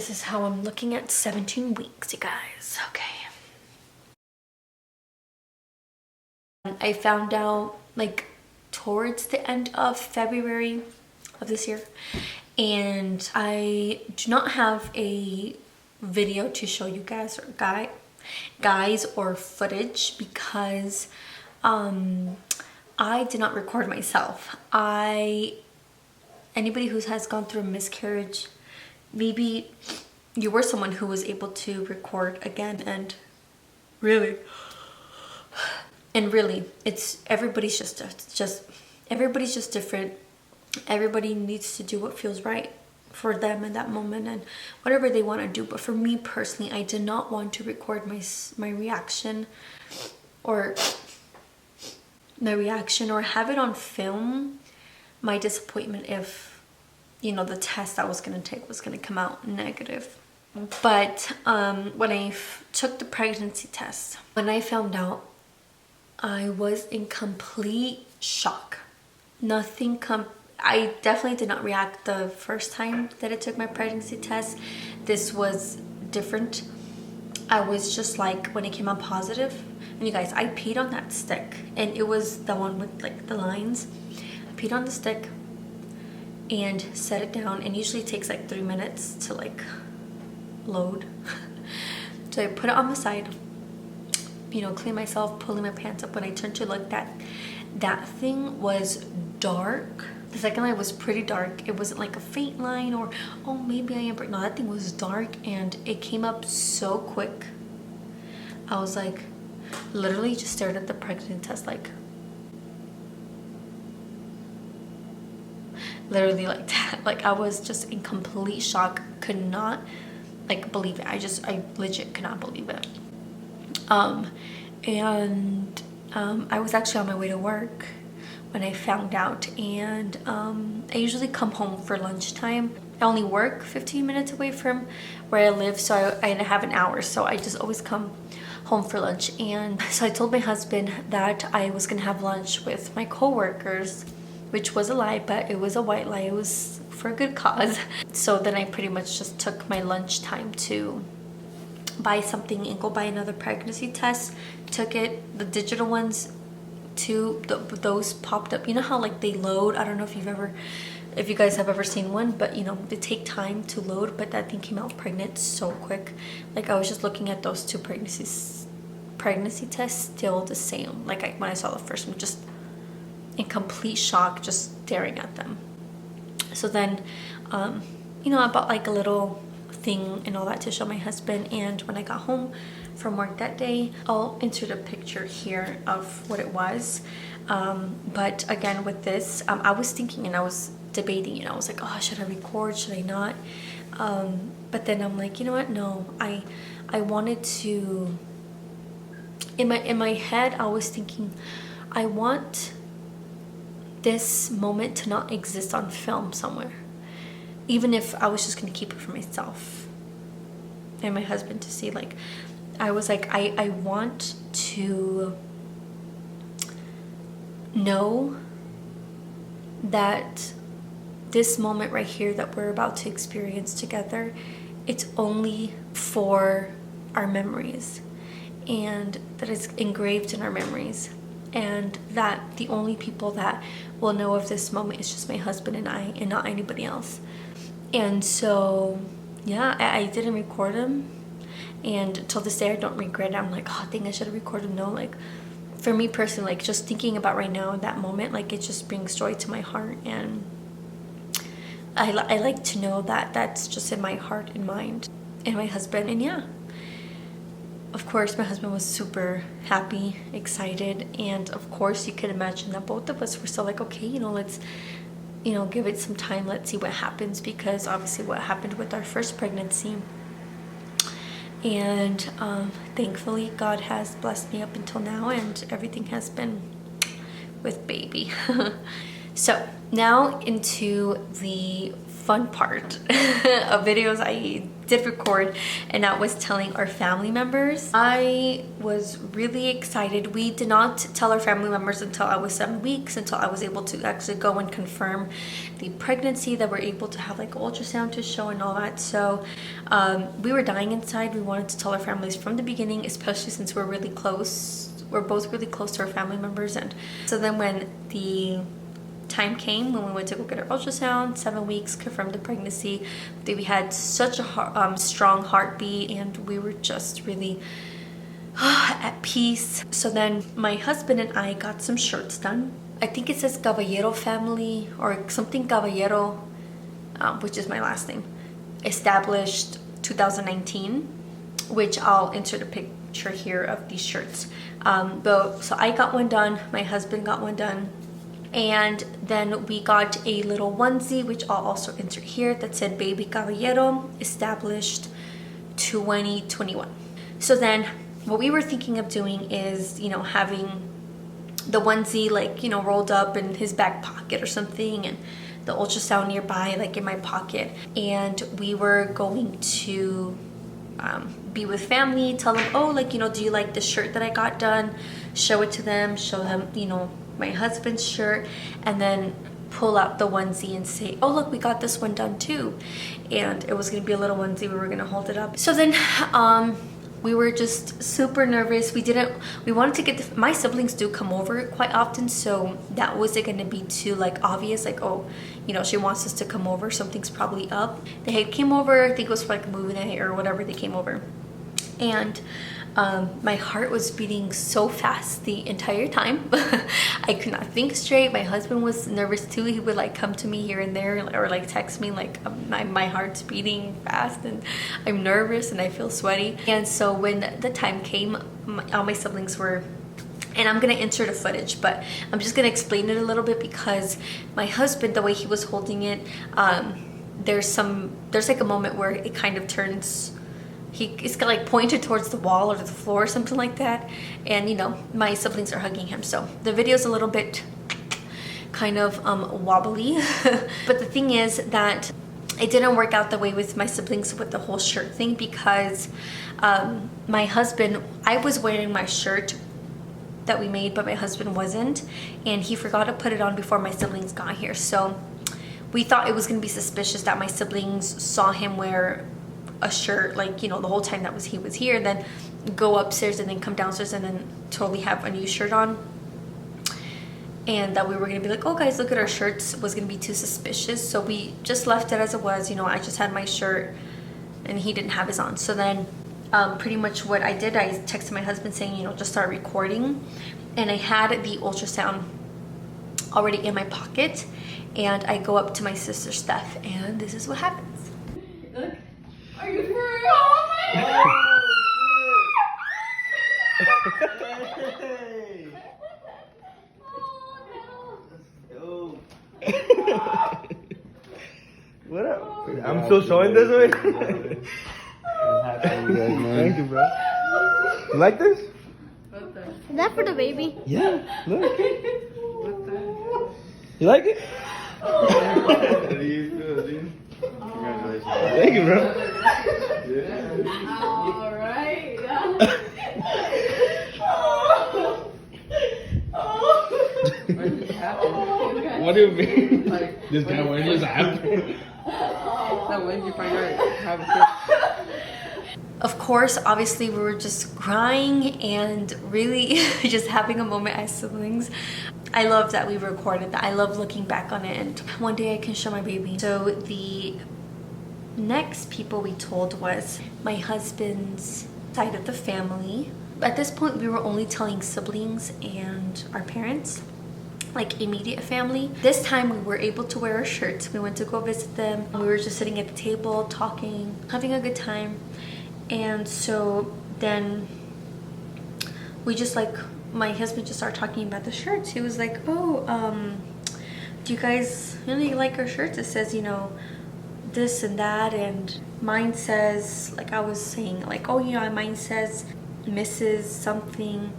This is how I'm looking at 17 weeks, you guys. Okay. I found out like towards the end of February of this year, and I do not have a video to show you guys or guys or footage because I did not record myself. Anybody who has gone through a miscarriage, maybe you were someone who was able to record again, and really it's everybody's just different. Everybody needs to do what feels right for them in that moment and whatever they want to do. But for me personally, I did not want to record my reaction or have it on film, my disappointment if, you know, the test I was going to take was going to come out negative. But when I took the pregnancy test, when I found out, I was in complete shock. I definitely did not react the first time that I took my pregnancy test. This was different. I was just like, when it came out positive, and you guys, I peed on that stick, and it was the one with like the lines. I peed on the stick and set it down, and usually it takes like 3 minutes to like load. So I put it on the side, you know, clean myself, pulling my pants up. When I turned to look, that thing was dark. The second line was pretty dark. It wasn't like a faint line or, oh, maybe I am pregnant. No, that thing was dark, and it came up so quick. I was like, literally just stared at the pregnancy test, like, literally like that. Like, I was just in complete shock. Could not like believe it. I legit could not believe it. I was actually on my way to work when I found out, and I usually come home for lunchtime. I only work 15 minutes away from where I live, so I have an hour, so I just always come home for lunch. And so I told my husband that I was gonna have lunch with my co-workers, which was a lie, but it was a white lie. It was for a good cause. So then I pretty much just took my lunch time to buy something and go buy another pregnancy test. Took it, the digital ones, those popped up. You know how like they load? I don't know if you guys have ever seen one, but you know, they take time to load, but that thing came out pregnant so quick. Like, I was just looking at those two pregnancy tests, still the same. Like, when I saw the first one, just in complete shock, just staring at them. So then you know, I bought like a little thing and all that to show my husband. And when I got home from work that day, I'll insert a picture here of what it was. But again, with this, I was thinking and I was debating, and I was like, oh, should I record, should I not? But then I'm like, you know what, no, I wanted to, in my head I was thinking, I want this moment to not exist on film somewhere, even if I was just gonna keep it for myself and my husband to see. Like, I was like, I want to know that this moment right here that we're about to experience together, it's only for our memories, and that it's engraved in our memories, and that the only people that will know of this moment is just my husband and I, and not anybody else. And so yeah, I didn't record him, and till this day I don't regret it. I'm like, oh, I think I should have recorded him. No, like, for me personally, like, just thinking about right now in that moment, like, it just brings joy to my heart, and I like to know that that's just in my heart and mind, and my husband. And yeah, of course my husband was super happy, excited, and of course you can imagine that both of us were still like, okay, you know, let's, you know, give it some time, let's see what happens, because obviously what happened with our first pregnancy. And thankfully God has blessed me up until now, and everything has been with baby. So now into the fun part of videos I did record, and that was telling our family members. I was really excited. We did not tell our family members until I was 7 weeks, until I was able to actually go and confirm the pregnancy, that we're able to have like ultrasound to show and all that. So we were dying inside. We wanted to tell our families from the beginning, especially since we're really close. We're both really close to our family members. And so then when the time came, when we went to go get our ultrasound, 7 weeks, confirmed the pregnancy, that we had such a strong heartbeat, and we were just really at peace. So then my husband and I got some shirts done. I think it says Caballero family or something Caballero, which is my last name, established 2019, which I'll insert a picture here of these shirts. So I got one done, my husband got one done, and then we got a little onesie, which I'll also insert here, that said Baby Caballero, established 2021. So then what we were thinking of doing is, you know, having the onesie like, you know, rolled up in his back pocket or something, and the ultrasound nearby like in my pocket. And we were going to be with family, tell them, oh, like, you know, do you like the shirt that I got done? Show it to them, show them, you know, my husband's shirt, and then pull out the onesie and say, oh, look, we got this one done too. And it was gonna be a little onesie, we were gonna hold it up. So then we were just super nervous. We wanted to get my siblings do come over quite often, so that wasn't gonna be too like obvious, like, oh, you know, she wants us to come over, something's probably up. They had came over, I think it was for like a movie night or whatever, they came over. And my heart was beating so fast the entire time. I could not think straight. My husband was nervous too. He would like come to me here and there, or like text me like my heart's beating fast and I'm nervous and I feel sweaty. And so when the time came, all my siblings were, and I'm gonna insert a footage, but I'm just gonna explain it a little bit, because my husband, the way he was holding it, there's like a moment where it kind of turns, it's got like pointed towards the wall or the floor or something like that, and you know, my siblings are hugging him, so the video's a little bit kind of wobbly. But the thing is that it didn't work out the way with my siblings with the whole shirt thing, because my husband, I was wearing my shirt that we made, but my husband wasn't, and he forgot to put it on before my siblings got here. So we thought it was going to be suspicious that my siblings saw him wear a shirt, like, you know, the whole time that he was here, then go upstairs and then come downstairs and then totally have a new shirt on, and that we were gonna be like, oh guys, look at our shirts, was gonna be too suspicious. So we just left it as it was. You know, I just had my shirt and he didn't have his on. So then pretty much what I did, I texted my husband saying, you know, just start recording, and I had the ultrasound already in my pocket, and I go up to my sister Steph, and this is what happens. Look. Are you for real? Oh my god! Hey. Oh no. What up? I'm still showing this way? Thank you, bro. You like this? Is that for the baby? Yeah, look. You like it? How do you feel, dude? Congratulations. Thank you, bro. Yeah. All right. What do you mean? Like, this guy, when just happened? That when you find out have a Of course, obviously we were just crying and really just having a moment as siblings. I love that we recorded that. I love looking back on it, and one day I can show my baby. So the next people we told was my husband's side of the family. At this point, we were only telling siblings and our parents, like immediate family. This time we were able to wear our shirts. We went to go visit them. We were just sitting at the table talking, having a good time. And so then we just like, my husband just started talking about the shirts. He was like, oh, do you guys really like our shirts? It says, you know, this and that, and mine says, like I was saying, like, oh, you know, mine says Mrs. something,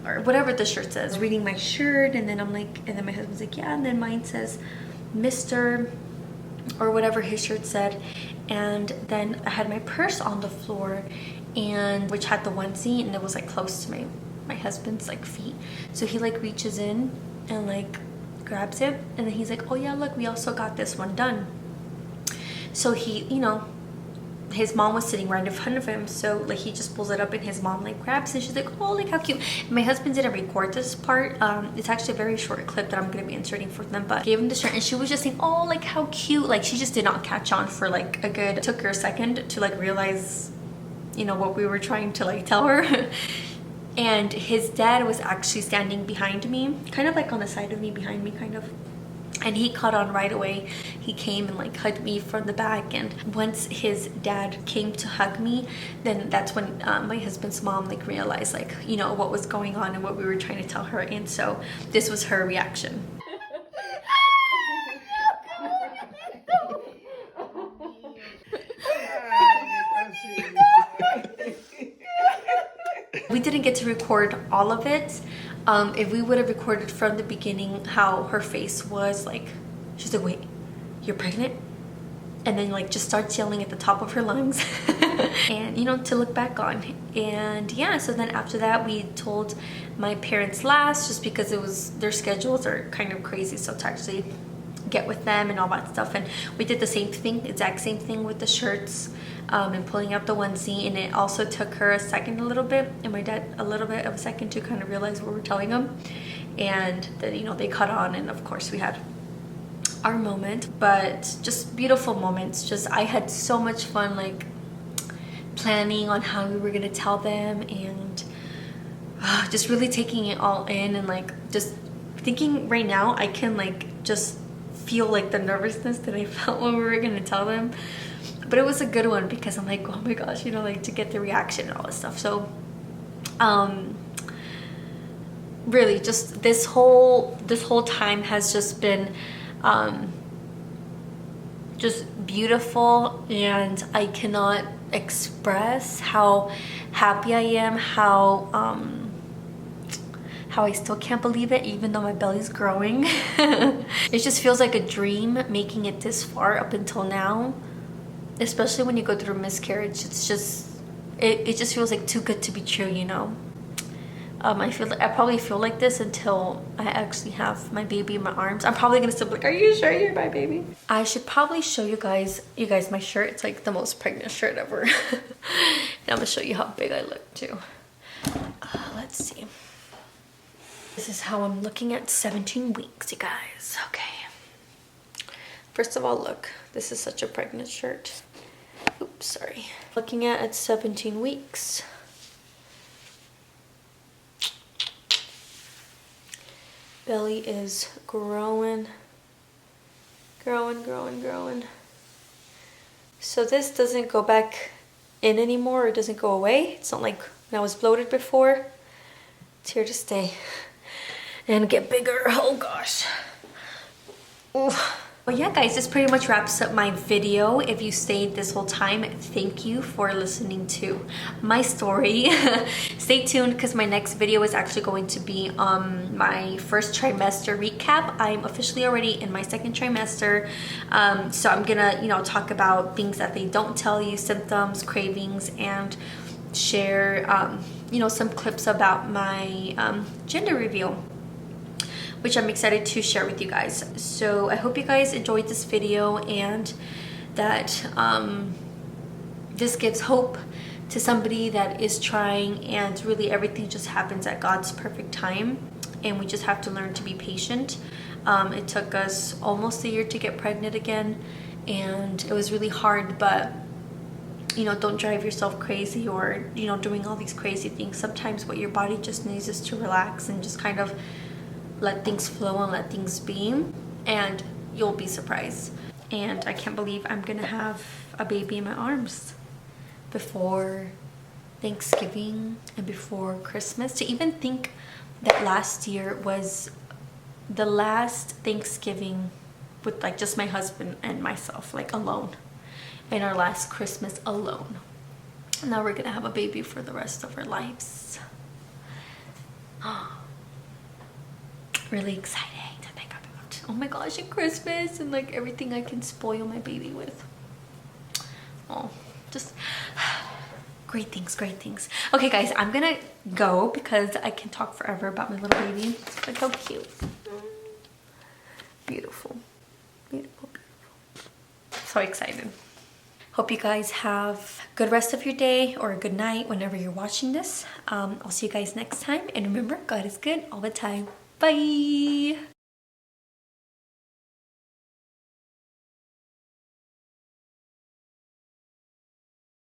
or whatever the shirt says. Reading my shirt, and then I'm like, and then my husband's like, yeah, and then mine says Mr. or whatever his shirt said. And then I had my purse on the floor, and which had the onesie, and it was like close to my husband's like feet. So he like reaches in and like grabs it, and then he's like, oh yeah, look, we also got this one done. So he, you know, his mom was sitting right in front of him, so like he just pulls it up and his mom like grabs it, and she's like, oh, like how cute. My husband didn't record this part. It's actually a very short clip that I'm gonna be inserting for them, but gave him the shirt and she was just saying, oh, like how cute. Like she just did not catch on for like a good, took her a second to like realize, you know, what we were trying to like tell her. And his dad was actually standing behind me, kind of like on the side of me, behind me kind of. And he caught on right away. He came and like hugged me from the back, and once his dad came to hug me, then that's when my husband's mom like realized like, you know, what was going on and what we were trying to tell her. And so this was her reaction. We didn't get to record all of it. If we would have recorded from the beginning how her face was, like, she's like, wait, you're pregnant? And then like just starts yelling at the top of her lungs. And you know, to look back on. And yeah, so then after that we told my parents last, just because it was, their schedules are kind of crazy, so to actually get with them and all that stuff. And we did the same thing, exact same thing with the shirts, and pulling out the onesie. And it also took her a second, a little bit, and my dad a little bit of a second to kind of realize what we're telling them. And then, you know, they caught on, and of course we had our moment. But just beautiful moments. Just, I had so much fun like planning on how we were gonna tell them, and just really taking it all in, and like just thinking right now I can like just feel like the nervousness that I felt when we were gonna tell them. But it was a good one because I'm like, oh my gosh, you know, like to get the reaction and all this stuff. So really just this whole time has just been just beautiful, and I cannot express how happy I am, how I still can't believe it, even though my belly's growing. It just feels like a dream making it this far up until now, especially when you go through a miscarriage. It's just, it just feels like too good to be true, you know. I probably feel like this until I actually have my baby in my arms. I'm probably gonna still be like, are you sure you're my baby? I should probably show you guys my shirt. It's like the most pregnant shirt ever. And I'm gonna show you how big I look too. Let's see. This is how I'm looking at 17 weeks, you guys. Okay. First of all, look, this is such a pregnant shirt. Oops, sorry. Looking at 17 weeks. Belly is growing. So this doesn't go back in anymore. It doesn't go away. It's not like when I was bloated before. It's here to stay and get bigger. Oh gosh. Ooh. Well, yeah, guys, this pretty much wraps up my video. If you stayed this whole time, thank you for listening to my story. Stay tuned, because my next video is actually going to be my first trimester recap. I'm officially already in my second trimester, so I'm gonna, you know, talk about things that they don't tell you, symptoms, cravings, and share, you know, some clips about my gender reveal, which I'm excited to share with you guys. So I hope you guys enjoyed this video, and that this gives hope to somebody that is trying, and really everything just happens at God's perfect time, and we just have to learn to be patient. It took us almost a year to get pregnant again, and it was really hard, but you know, don't drive yourself crazy, or, you know, doing all these crazy things. Sometimes what your body just needs is to relax and just kind of let things flow and let things be, and you'll be surprised. And I can't believe I'm gonna have a baby in my arms before Thanksgiving and before Christmas. To even think that last year was the last Thanksgiving with like just my husband and myself, like alone, and our last Christmas alone. Now we're gonna have a baby for the rest of our lives. Really exciting to think about. oh my gosh, and Christmas and like everything I can spoil my baby with. Oh, just great things, great things. Okay guys, I'm gonna go because I can talk forever about my little baby. Look how cute. Beautiful, beautiful, beautiful. So excited. Hope you guys have a good rest of your day or a good night whenever you're watching this. I'll see you guys next time. And remember, God is good all the time. Bye.